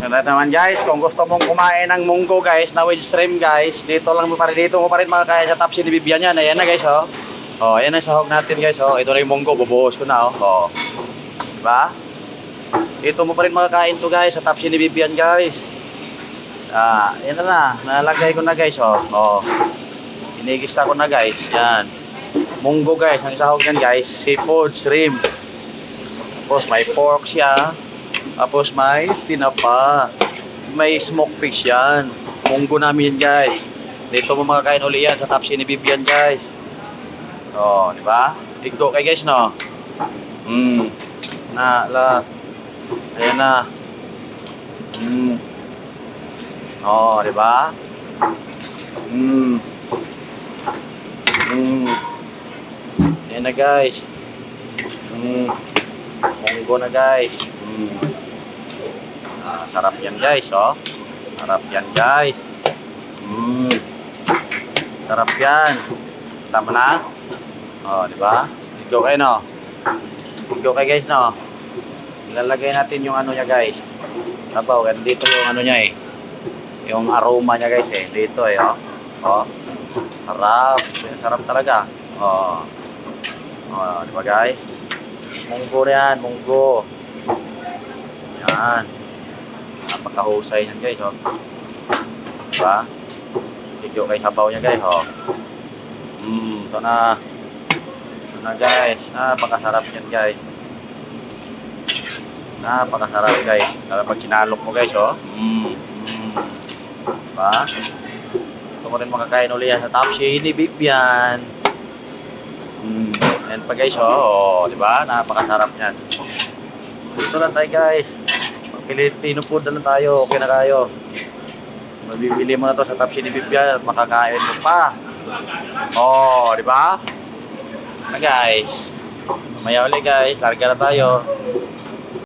Ganda naman guys, kung gusto mong kumain ng munggo guys, na with shrimp guys, dito mo pa rin makakain sa Tapsi ni Bibian yan. Ayan na guys, oh. Oh, ayan ang sahog natin guys, oh. Ito na yung munggo, bubuhos ko na, oh. Oh. Diba? Dito mo pa rin makakain to guys, sa Tapsi ni Bibian guys. Ah, ayan na, nalagay ko na guys, oh. Oh. Inigisa ko na guys, yan. Munggo guys, ang sahog yan guys, seafood, shrimp. Tapos may pork siya. Tapos may tinapa. May smoked fish yan. Munggo namin yan guys. Dito mo makakain uli yan sa Tapsi ni Bibian guys. Oh, di ba? Tigdo kay guys, no? Ayan na. Oh, di ba? Ayan na guys. Munggo na guys. Sarap yan guys, oh. Sarap yan guys. Sarap yan. Tama na? Oh, di ba? Tigdo kayo, no? Tigdo kayo guys, no? Ilalagay natin yung ano niya guys. Tabaw, kasi dito yung ano niya eh. Yung aroma niya guys eh. Dito eh, oh. Oh. Sarap. Sarap talaga. Oh. Oh, di ba guys? Munggo na yan, munggo. Yan. Napakahusay yan guys, oh. Diba? Tigyo kay sabaw niya guys, oh. Ito na. Ito na guys. Napakasarap yan guys. Napakasarap guys. Pag kinalok mo guys, oh. Diba? Ito mo rin makakain uli yan sa Tapsi ni Bibian. Ayan pa guys, oh, di ba? Napakasarap niyan. Ito lang tayo guys. Filipino food na lang tayo. Okay na tayo. Mabibili mo na to sa Tapsi ni Bibian at makakain mo pa. Oh, di ba? Na guys. Mamaya ulit guys. Larga na tayo.